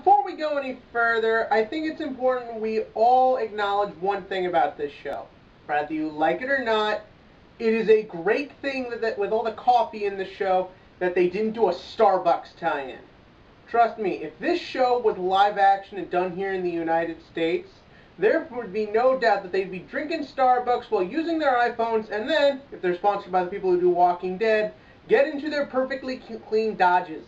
before we go any further, I think it's important we all acknowledge one thing about this show. Whether you like it or not, it is a great thing that with all the coffee in the show, that they didn't do a Starbucks tie-in. Trust me, if this show was live action and done here in the United States, there would be no doubt that they'd be drinking Starbucks while using their iPhones, and then, if they're sponsored by the people who do Walking Dead, get into their perfectly clean Dodges.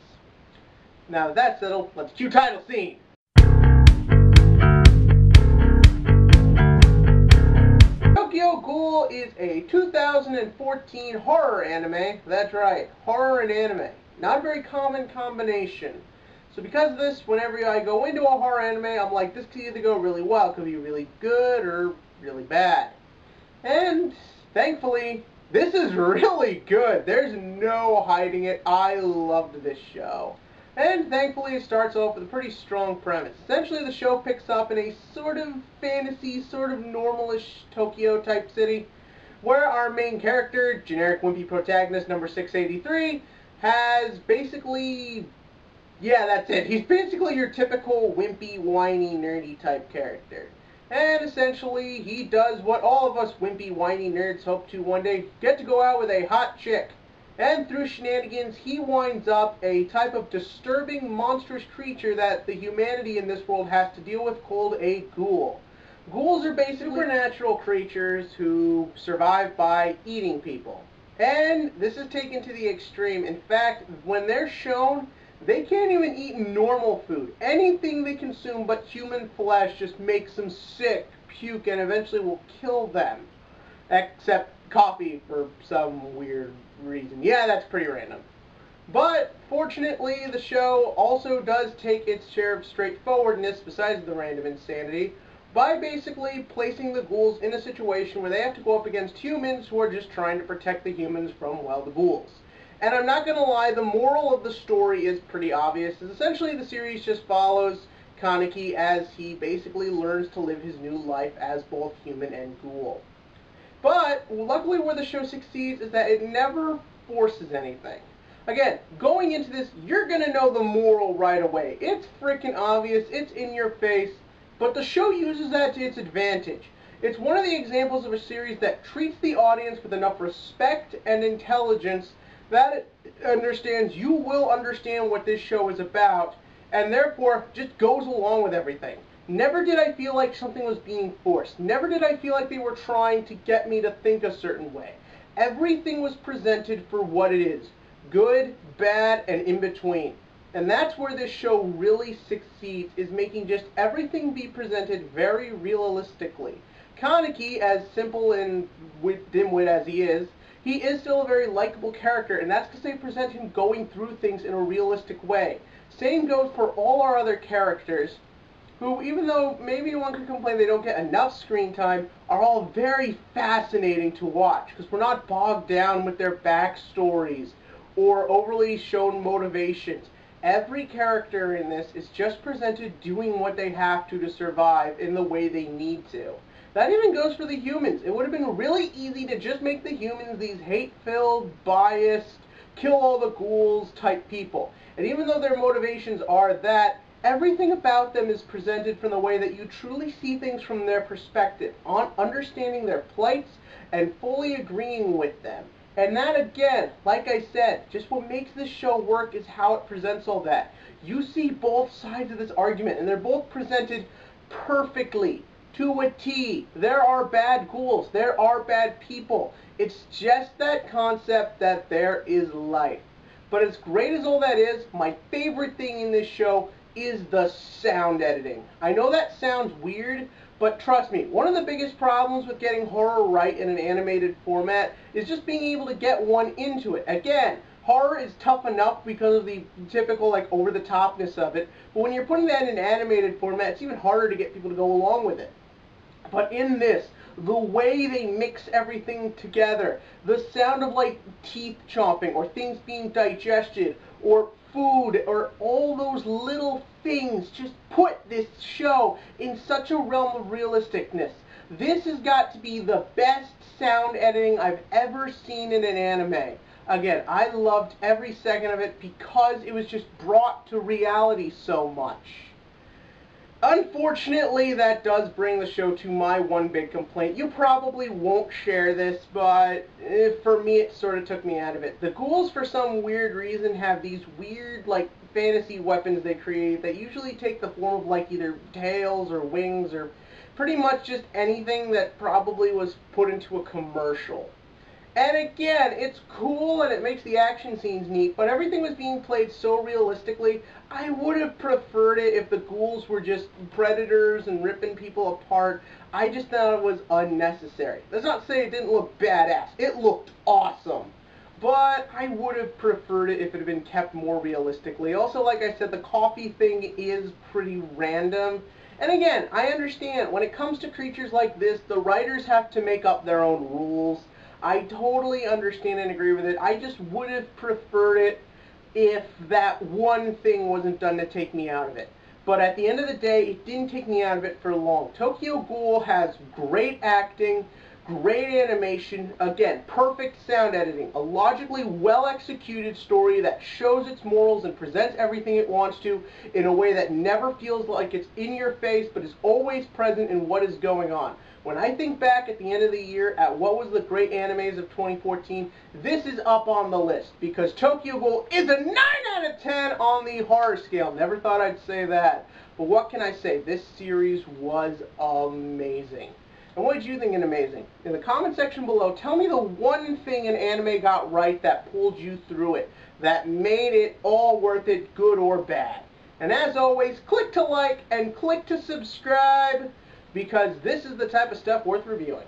Now that that's settled, let's cue title scene. Ghoul is a 2014 horror anime. That's right, horror and anime. Not a very common combination. So because of this, whenever I go into a horror anime, I'm like, this could either go really well, it could be really good, or really bad. And thankfully, this is really good. There's no hiding it. I loved this show. And thankfully, it starts off with a pretty strong premise. Essentially, the show picks up in a sort of fantasy, sort of normalish Tokyo type city, where our main character, generic wimpy protagonist number 683, has basically, yeah, that's it. He's basically your typical wimpy, whiny, nerdy type character. And essentially, he does what all of us wimpy, whiny nerds hope to one day, get to go out with a hot chick. And through shenanigans, he winds up a type of disturbing, monstrous creature that the humanity in this world has to deal with, called a ghoul. Ghouls are basically supernatural creatures who survive by eating people. And this is taken to the extreme. In fact, when they're shown, they can't even eat normal food. Anything they consume but human flesh just makes them sick, puke, and eventually will kill them. Except coffee for some weird reason. Yeah, that's pretty random. But fortunately, the show also does take its share of straightforwardness, besides the random insanity, by basically placing the ghouls in a situation where they have to go up against humans who are just trying to protect the humans from, well, the ghouls. And I'm not going to lie, the moral of the story is pretty obvious. Essentially, the series just follows Kaneki as he basically learns to live his new life as both human and ghoul. But luckily where the show succeeds is that it never forces anything. Again, going into this, you're going to know the moral right away. It's freaking obvious, it's in your face, but the show uses that to its advantage. It's one of the examples of a series that treats the audience with enough respect and intelligence that it understands you will understand what this show is about, and therefore just goes along with everything. Never did I feel like something was being forced. Never did I feel like they were trying to get me to think a certain way. Everything was presented for what it is. Good, bad, and in between. And that's where this show really succeeds, is making just everything be presented very realistically. Kaneki, as simple and dimwit as he is still a very likable character, and that's because they present him going through things in a realistic way. Same goes for all our other characters, who, even though maybe one could complain they don't get enough screen time, are all very fascinating to watch, because we're not bogged down with their backstories or overly shown motivations. Every character in this is just presented doing what they have to survive in the way they need to. That even goes for the humans. It would have been really easy to just make the humans these hate-filled, biased, kill all the ghouls type people. And even though their motivations are that, everything about them is presented from the way that you truly see things from their perspective, on understanding their plights and fully agreeing with them. And that, again, like I said, just what makes this show work is how it presents all that. You see both sides of this argument, and they're both presented perfectly, to a T. There are bad ghouls. There are bad people. It's just that concept that there is life. But as great as all that is, my favorite thing in this show is the sound editing. I know that sounds weird, but trust me, one of the biggest problems with getting horror right in an animated format is just being able to get one into it. Again, horror is tough enough because of the typical, like, over-the-topness of it, but when you're putting that in an animated format, it's even harder to get people to go along with it. But in this, the way they mix everything together, the sound of, like, teeth chomping, or things being digested, or food, or all those little things just put this show in such a realm of realisticness. This has got to be the best sound editing I've ever seen in an anime. Again, I loved every second of it because it was just brought to reality so much. Unfortunately, that does bring the show to my one big complaint. You probably won't share this, but for me, it sort of took me out of it. The ghouls, for some weird reason, have these weird, like, fantasy weapons they create that usually take the form of, like, either tails or wings or pretty much just anything that probably was put into a commercial. And again, it's cool and it makes the action scenes neat, but everything was being played so realistically, I would have preferred it if the ghouls were just predators and ripping people apart. I just thought it was unnecessary. That's not to say it didn't look badass. It looked awesome. But I would have preferred it if it had been kept more realistically. Also, like I said, the coffee thing is pretty random. And again, I understand, when it comes to creatures like this, the writers have to make up their own rules. I totally understand and agree with it. I just would have preferred it if that one thing wasn't done to take me out of it. But at the end of the day, it didn't take me out of it for long. Tokyo Ghoul has great acting, great animation, again, perfect sound editing, a logically well-executed story that shows its morals and presents everything it wants to in a way that never feels like it's in your face, but is always present in what is going on. When I think back at the end of the year at what was the great animes of 2014, this is up on the list because Tokyo Ghoul is a 9 out of 10 on the horror scale. Never thought I'd say that. But what can I say? This series was amazing. And what did you think of amazing? In the comment section below, tell me the one thing an anime got right that pulled you through it, that made it all worth it, good or bad. And as always, click to like and click to subscribe, because this is the type of stuff worth reviewing.